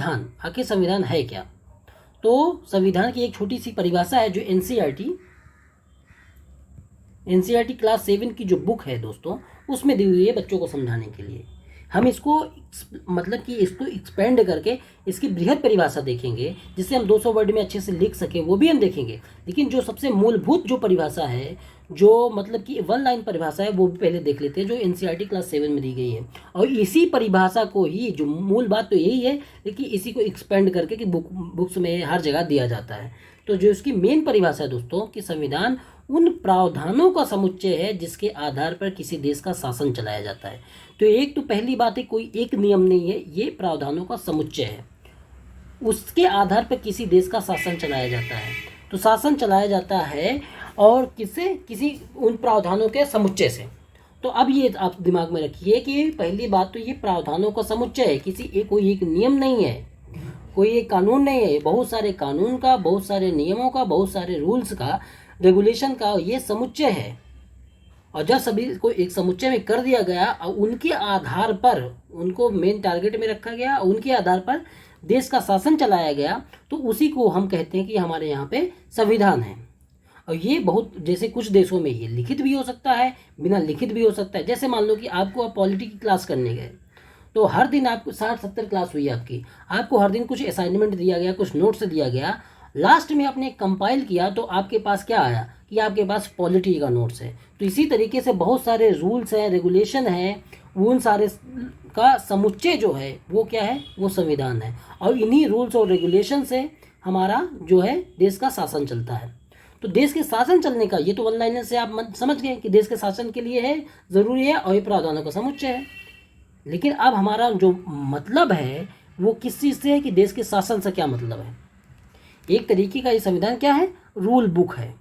संविधान, आखिर संविधान है क्या? तो संविधान की एक छोटी सी परिभाषा है जो एनसीईआरटी क्लास 7 की जो बुक है दोस्तों, उसमें दी हुई है बच्चों को समझाने के लिए। हम इसको मतलब कि इसको एक्सपेंड करके इसकी बृहद परिभाषा देखेंगे, जिससे हम 200 वर्ड में अच्छे से लिख सकें, वो भी हम देखेंगे। लेकिन जो सबसे मूलभूत जो परिभाषा है, जो मतलब कि 1 लाइन परिभाषा है, वो भी पहले देख लेते हैं, जो एनसीईआरटी क्लास 7 में दी गई है। और इसी परिभाषा को ही, जो मूल बात तो यही है, लेकिन इसी को एक्सपेंड करके कि बुक्स में हर जगह दिया जाता है। तो जो इसकी मेन परिभाषा है दोस्तों, कि संविधान उन प्रावधानों का समुच्चय है जिसके आधार पर किसी देश का शासन चलाया जाता है। तो एक तो पहली बात है, कोई एक नियम नहीं है, ये प्रावधानों का समुच्चय है, उसके आधार पर किसी देश का शासन चलाया जाता है। तो शासन चलाया जाता है और किससे? किसी उन प्रावधानों के समुच्चय से। तो अब ये आप दिमाग में रखिए कि पहली बात तो ये प्रावधानों का समुच्चय है, कोई एक नियम नहीं है, कोई एक कानून नहीं है, बहुत सारे कानून का, बहुत सारे नियमों का, बहुत सारे रूल्स का, रेगुलेशन का ये समुच्चय है। और जब सभी को एक समुच्चय में कर दिया गया और उनके आधार पर उनको मेन टारगेट में रखा गया, उनके आधार पर देश का शासन चलाया गया, तो उसी को हम कहते हैं कि हमारे यहाँ पे संविधान है। और ये बहुत, जैसे कुछ देशों में ये लिखित भी हो सकता है, बिना लिखित भी हो सकता है। जैसे मान लो कि आपको आप पॉलिटी की क्लास करने गए, तो हर दिन आपको 60-70 क्लास हुई आपको हर दिन कुछ असाइनमेंट दिया गया, कुछ नोट्स दिया गया, लास्ट में आपने कंपाइल किया तो आपके पास क्या आया कि आपके पास पॉलिटी का नोट्स है। तो इसी तरीके से बहुत सारे रूल्स हैं, रेगुलेशन हैं, उन सारे का समुच्चय जो है वो क्या है? वो संविधान है। और इन्हीं रूल्स और रेगुलेशन से हमारा जो है देश का शासन चलता है। तो देश के शासन चलने का ये तो 1 लाइनर से आप समझ गए कि देश के शासन के लिए है, ज़रूरी है, और ये प्रावधानों का समुच्चय है। लेकिन अब हमारा जो मतलब है वो किस चीज़ से है कि देश के शासन से क्या मतलब है। एक तरीके का ये संविधान क्या है? रूल बुक है।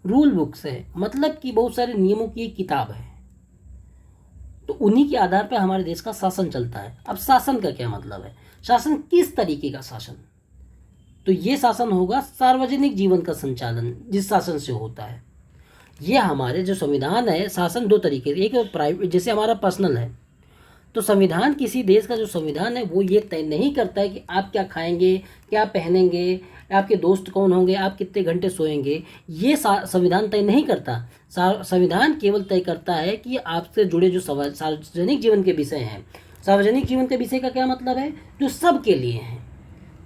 रूल बुक से मतलब कि बहुत सारे नियमों की एक किताब है, तो उन्हीं के आधार पर हमारे देश का शासन चलता है। अब शासन का क्या मतलब है? शासन किस तरीके का शासन? तो ये शासन होगा सार्वजनिक जीवन का संचालन, जिस शासन से होता है। ये हमारे जो संविधान है, शासन 2 तरीके, एक प्राइवेट, जैसे हमारा पर्सनल है, तो संविधान, किसी देश का जो संविधान है वो ये तय नहीं करता है कि आप क्या खाएंगे, क्या पहनेंगे, आपके दोस्त कौन होंगे, आप कितने घंटे सोएंगे, ये संविधान तय नहीं करता। संविधान केवल तय करता है कि आपसे जुड़े जो सार्वजनिक जीवन के विषय हैं। सार्वजनिक जीवन के विषय का क्या मतलब है? जो सबके लिए हैं,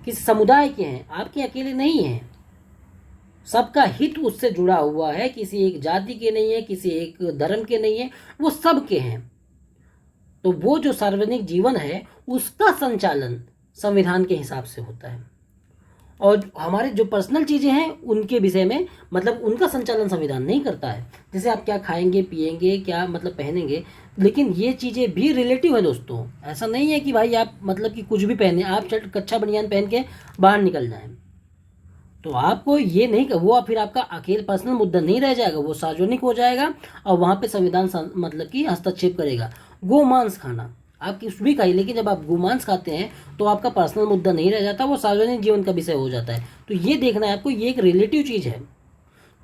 किसी समुदाय के हैं, आपके अकेले नहीं हैं, सबका हित उससे जुड़ा हुआ है, किसी एक जाति के नहीं है, किसी एक धर्म के नहीं है, वो सबके हैं। तो वो जो सार्वजनिक जीवन है उसका संचालन संविधान के हिसाब से होता है। और हमारे जो पर्सनल चीज़ें हैं उनके विषय में मतलब उनका संचालन संविधान नहीं करता है। जैसे आप क्या खाएंगे, पिएंगे, क्या मतलब पहनेंगे, लेकिन ये चीज़ें भी रिलेटिव है दोस्तों। ऐसा नहीं है कि भाई आप मतलब कि कुछ भी पहने, आप कच्छा बनियान पहन के बाहर निकल जाएं, तो आपको ये नहीं, वो फिर आपका अकेले पर्सनल मुद्दा नहीं रह जाएगा, वो सार्वजनिक हो जाएगा और वहाँ पे संविधान मतलब कि हस्तक्षेप करेगा। गोमांस खाना आप कुछ भी खाइए, लेकिन जब आप गोमांस खाते हैं तो आपका पर्सनल मुद्दा नहीं रह जाता, वो सार्वजनिक जीवन का विषय हो जाता है। तो ये देखना है आपको, ये एक रिलेटिव चीज़ है।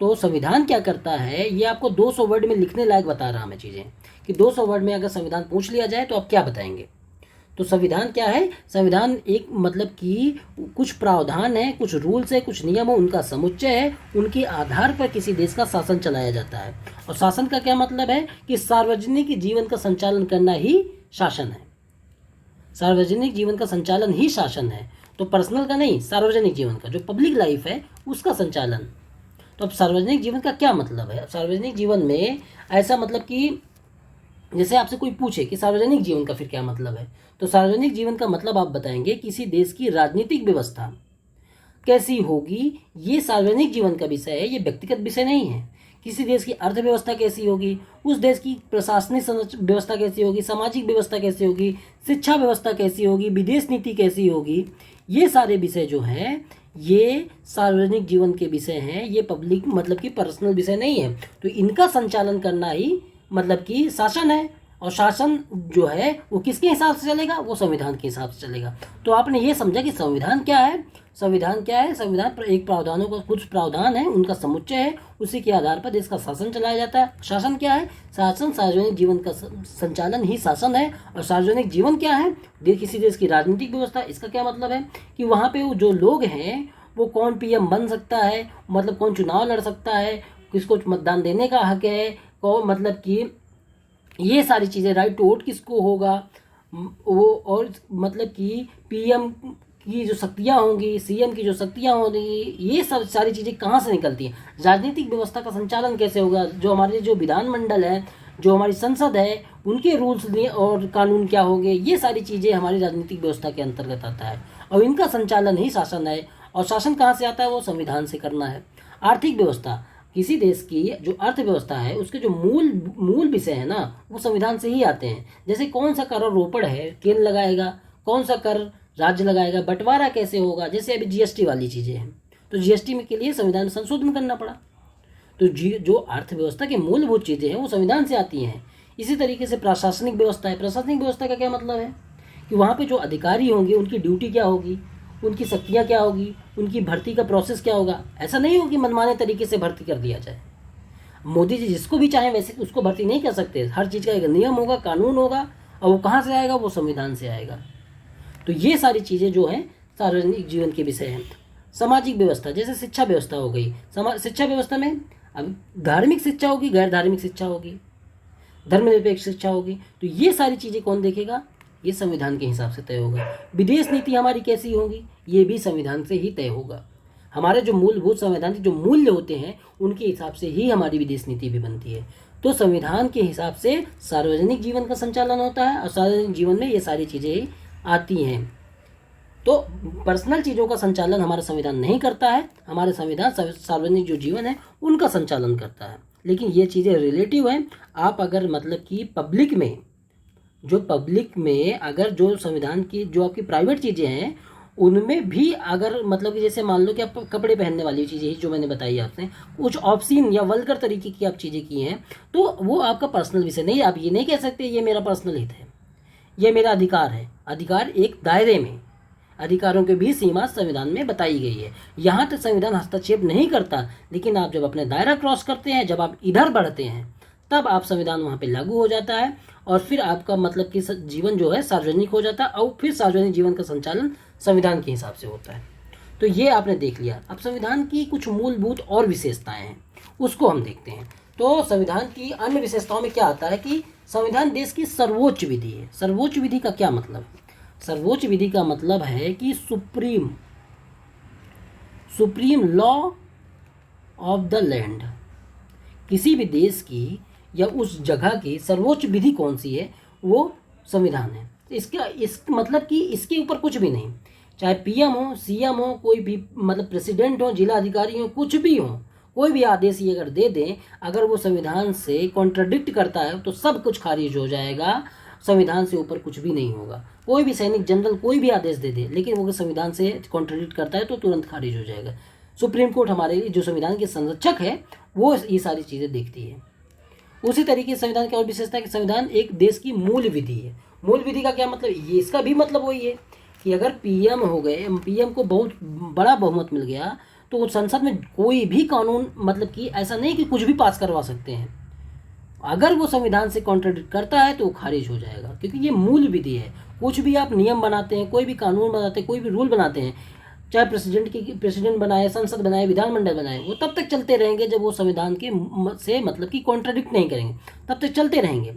तो संविधान क्या करता है, ये आपको 200 वर्ड में लिखने लायक बता रहा मैं चीज़ें, कि 200 वर्ड में अगर संविधान पूछ लिया जाए तो आप क्या बताएंगे। तो संविधान क्या है? संविधान एक मतलब कि कुछ प्रावधान है, कुछ रूल्स है, कुछ नियम है, उनका समुच्चय है, उनके आधार पर किसी देश का शासन चलाया जाता है। और शासन का क्या मतलब है कि सार्वजनिक जीवन का संचालन करना ही शासन है। सार्वजनिक जीवन का संचालन ही शासन है। तो पर्सनल का नहीं, सार्वजनिक जीवन का, जो पब्लिक लाइफ है उसका संचालन। तो अब सार्वजनिक जीवन का क्या मतलब है? सार्वजनिक जीवन में ऐसा मतलब कि जैसे आपसे कोई पूछे कि सार्वजनिक जीवन का फिर क्या मतलब है, तो सार्वजनिक जीवन का मतलब आप बताएंगे किसी देश की राजनीतिक व्यवस्था कैसी होगी, ये सार्वजनिक जीवन का विषय है, ये व्यक्तिगत विषय नहीं है। किसी देश की अर्थव्यवस्था कैसी होगी, उस देश की प्रशासनिक व्यवस्था कैसी होगी, सामाजिक व्यवस्था कैसी होगी, शिक्षा व्यवस्था कैसी होगी, विदेश नीति कैसी होगी, ये सारे विषय जो हैं ये सार्वजनिक जीवन के विषय हैं, ये पब्लिक मतलब कि पर्सनल विषय नहीं है। तो इनका संचालन करना ही मतलब कि शासन है। और शासन जो है वो किसके हिसाब से चलेगा, वो संविधान के हिसाब से चलेगा। तो आपने ये समझा कि संविधान क्या है। संविधान क्या है? संविधान पर एक प्रावधानों का कुछ प्रावधान है, उनका समुच्चय है, उसी के आधार पर देश का शासन चलाया जाता है। शासन क्या है? शासन सार्वजनिक जीवन का संचालन ही शासन है। और सार्वजनिक जीवन क्या है? किसी देश की राजनीतिक व्यवस्था। इसका क्या मतलब है कि वहाँ पे जो लोग हैं वो कौन पीएम बन सकता है, मतलब कौन चुनाव लड़ सकता है, किसको मतदान देने का हक है, कौन मतलब कि ये सारी चीज़ें, राइट टू वोट किसको होगा, वो और मतलब कि पीएम की जो शक्तियाँ होंगी, सीएम की जो शक्तियाँ होंगी, ये सब सारी चीज़ें कहाँ से निकलती हैं। राजनीतिक व्यवस्था का संचालन कैसे होगा, जो हमारे जो विधानमंडल है, जो हमारी संसद है, उनके रूल्स और कानून क्या होंगे, ये सारी चीज़ें हमारी राजनीतिक व्यवस्था के अंतर्गत आता है। और इनका संचालन ही शासन है। और शासन कहाँ से आता है? वो संविधान से करना है। आर्थिक व्यवस्था, किसी देश की जो अर्थव्यवस्था है उसके जो मूल विषय है ना, वो संविधान से ही आते हैं। जैसे कौन सा कर आरोपण है केंद्र लगाएगा, कौन सा कर राज्य लगाएगा, बंटवारा कैसे होगा, जैसे अभी जीएसटी वाली चीज़ें हैं, तो जीएसटी में के लिए संविधान में संशोधन करना पड़ा। तो जो अर्थव्यवस्था की मूलभूत चीज़ें हैं वो संविधान से आती हैं। इसी तरीके से प्रशासनिक व्यवस्था है। प्रशासनिक व्यवस्था का क्या मतलब है कि वहाँ पे जो अधिकारी होंगे उनकी ड्यूटी क्या होगी, उनकी शक्तियाँ क्या होगी, उनकी भर्ती का प्रोसेस क्या होगा। ऐसा नहीं हो कि मनमाने तरीके से भर्ती कर दिया जाए। मोदी जी जिसको भी चाहें वैसे उसको भर्ती नहीं कर सकते। हर चीज़ का एक नियम होगा, कानून होगा, और वो कहाँ से आएगा? वो संविधान से आएगा। तो ये सारी चीज़ें जो हैं सार्वजनिक जीवन के विषय हैं। सामाजिक व्यवस्था, जैसे शिक्षा व्यवस्था हो गई। शिक्षा व्यवस्था में अब धार्मिक शिक्षा होगी, गैर धार्मिक शिक्षा होगी, धर्मनिरपेक्ष शिक्षा होगी। तो ये सारी चीज़ें कौन देखेगा? ये संविधान के हिसाब से तय होगा। विदेश नीति हमारी कैसी होगी, ये भी संविधान से ही तय होगा। हमारे जो मूलभूत संवैधानिक जो मूल्य होते हैं उनके हिसाब से ही हमारी विदेश नीति भी बनती है। तो संविधान के हिसाब से सार्वजनिक जीवन का संचालन होता है और सार्वजनिक जीवन में ये सारी चीज़ें आती हैं। तो पर्सनल चीज़ों का संचालन हमारा संविधान नहीं करता है, हमारे संविधान सार्वजनिक जो जीवन है उनका संचालन करता है। लेकिन ये चीज़ें रिलेटिव हैं। आप अगर मतलब कि पब्लिक में अगर जो संविधान की जो आपकी प्राइवेट चीज़ें हैं उनमें भी अगर मतलब कि जैसे मान लो कि आप कपड़े पहनने वाली चीज़ें ही जो मैंने बताई आपसे, कुछ ऑब्सीन या वल्गर तरीके की आप चीज़ें की हैं, तो वो आपका पर्सनल विषय नहीं। आप ये नहीं कह सकते ये मेरा पर्सनल हित है, ये मेरा अधिकार है। अधिकार एक दायरे में, अधिकारों के भी सीमा संविधान में बताई गई है। यहाँ तक संविधान हस्तक्षेप नहीं करता, लेकिन आप जब अपने दायरा क्रॉस करते हैं, जब आप इधर बढ़ते हैं, तब आप संविधान वहाँ पे लागू हो जाता है और फिर आपका मतलब कि जीवन जो है सार्वजनिक हो जाता है और फिर सार्वजनिक जीवन का संचालन संविधान के हिसाब से होता है। तो ये आपने देख लिया। अब संविधान की कुछ मूलभूत और विशेषताएं हैं, उसको हम देखते हैं। तो संविधान की अन्य विशेषताओं में क्या आता है कि संविधान देश की सर्वोच्च विधि है। सर्वोच्च विधि का क्या मतलब है? सर्वोच्च विधि का मतलब है कि supreme law of the land. किसी भी देश की या उस जगह की सर्वोच्च विधि कौन सी है? वो संविधान है। इस मतलब कि इसके ऊपर कुछ भी नहीं, चाहे पीएम हो, सीएम हो, कोई भी मतलब प्रेसिडेंट हो, जिला अधिकारी हो, कुछ भी हो, कोई भी आदेश ये अगर दे दें, अगर वो संविधान से कॉन्ट्रडिक्ट करता है तो सब कुछ खारिज हो जाएगा। संविधान से ऊपर कुछ भी नहीं होगा। कोई भी सैनिक जनरल कोई भी आदेश दे दे, लेकिन वो संविधान से कॉन्ट्रडिक्ट करता है तो तुरंत खारिज हो जाएगा। सुप्रीम कोर्ट हमारे जो संविधान के संरक्षक है वो ये सारी चीज़ें देखती है। उसी तरीके से संविधान की और विशेषता है कि संविधान एक देश की मूल विधि है। मूल विधि का क्या मतलब? ये इसका भी मतलब वही है कि अगर पीएम हो गए, पीएम को बहुत बड़ा बहुमत मिल गया तो संसद में कोई भी कानून मतलब कि ऐसा नहीं कि कुछ भी पास करवा सकते हैं। अगर वो संविधान से कॉन्ट्रडिक्ट करता है तो वो खारिज हो जाएगा, क्योंकि ये मूल विधि है। कुछ भी आप नियम बनाते हैं, कोई भी कानून बनाते हैं, कोई भी रूल बनाते हैं, चाहे प्रेसिडेंट बनाए, संसद बनाए, विधानमंडल बनाए, वो तब तक चलते रहेंगे जब वो संविधान के से मतलब कि कॉन्ट्रडिक्ट नहीं करेंगे, तब तक चलते रहेंगे।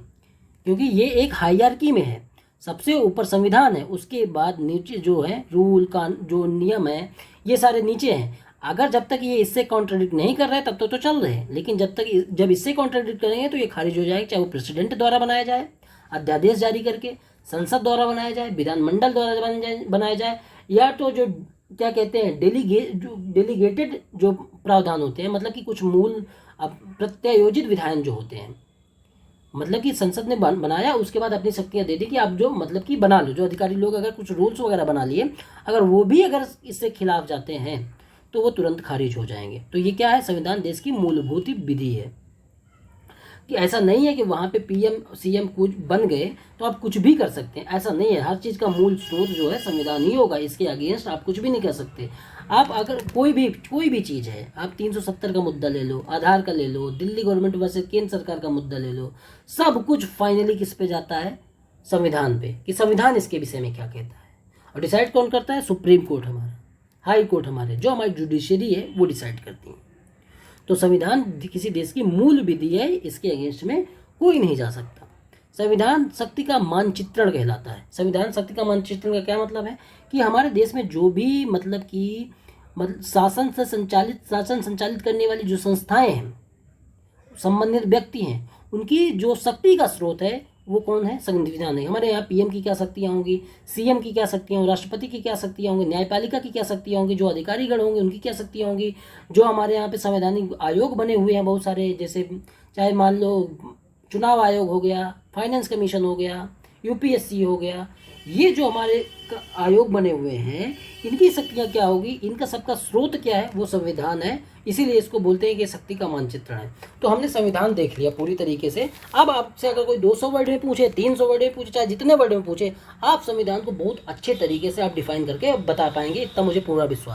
क्योंकि ये एक हायरार्की में है, सबसे ऊपर संविधान है, उसके बाद नीचे जो है रूल जो नियम है ये सारे नीचे हैं। अगर जब तक ये इससे कॉन्ट्रडिक्ट नहीं कर रहे तब तक तो चल रहे हैं, लेकिन जब इससे कॉन्ट्रडिक्ट करेंगे तो ये खारिज हो जाएगा। चाहे वो प्रेसिडेंट द्वारा बनाया जाए, अध्यादेश जारी करके, संसद द्वारा बनाया जाए, विधानमंडल द्वारा बनाया जाए, या तो जो क्या कहते हैं डेलीगेटेड जो प्रावधान होते हैं, मतलब कि कुछ मूल प्रत्यायोजित विधान जो होते हैं, मतलब कि संसद ने बनाया, उसके बाद अपनी शक्तियां दे दी कि आप जो मतलब कि बना लो। जो अधिकारी लोग अगर कुछ रूल्स वगैरह बना लिए, अगर वो भी अगर इससे खिलाफ जाते हैं तो वो तुरंत खारिज हो जाएंगे। तो ये क्या है? संविधान देश की मूलभूत विधि है। कि ऐसा नहीं है कि वहाँ पे पीएम सीएम कुछ बन गए तो आप कुछ भी कर सकते हैं, ऐसा नहीं है। हर चीज़ का मूल स्रोत जो है संविधान ही होगा, इसके अगेंस्ट आप कुछ भी नहीं कर सकते। आप अगर कोई भी चीज़ है, आप 370 का मुद्दा ले लो, आधार का ले लो, दिल्ली गवर्नमेंट वर्सेस केंद्र सरकार का मुद्दा ले लो, सब कुछ फाइनली किस पे जाता है? संविधान पे, कि संविधान इसके विषय में क्या कहता है। और डिसाइड कौन करता है? सुप्रीम कोर्ट हमारा, हाई कोर्ट हमारे, जो हमारी जुडिशरी है वो डिसाइड करती है। तो संविधान किसी देश की मूल विधि है, इसके अगेंस्ट में कोई नहीं जा सकता। संविधान शक्ति का मानचित्रण कहलाता है। संविधान शक्ति का मानचित्रण का क्या मतलब है? कि हमारे देश में जो भी शासन संचालित करने वाली जो संस्थाएं हैं, संबंधित व्यक्ति हैं, उनकी जो शक्ति का स्रोत है वो कौन है? संविधान है। हमारे यहाँ पीएम की क्या शक्तियाँ होंगी, सीएम की क्या शक्तियाँ होंगी, राष्ट्रपति की क्या शक्तियाँ होंगी, न्यायपालिका की क्या शक्तियाँ होंगी, जो अधिकारीगण होंगे उनकी क्या शक्तियाँ होंगी, जो हमारे यहाँ पे संवैधानिक आयोग बने हुए हैं बहुत सारे, जैसे चाहे मान लो चुनाव आयोग हो गया, फाइनेंस कमीशन हो गया, यूपीएससी हो गया, ये जो हमारे आयोग बने हुए हैं, इनकी शक्तियाँ क्या होगी, इनका सबका स्रोत क्या है? वो संविधान है। इसीलिए इसको बोलते हैं कि शक्ति का मानचित्रण है। तो हमने संविधान देख लिया पूरी तरीके से। अब आपसे अगर कोई 200 वर्ड में पूछे, 300 वर्ड में पूछे, चाहे जितने वर्ड में पूछे, आप संविधान को बहुत अच्छे तरीके से आप डिफाइन करके बता पाएंगे, इतना मुझे पूरा विश्वास।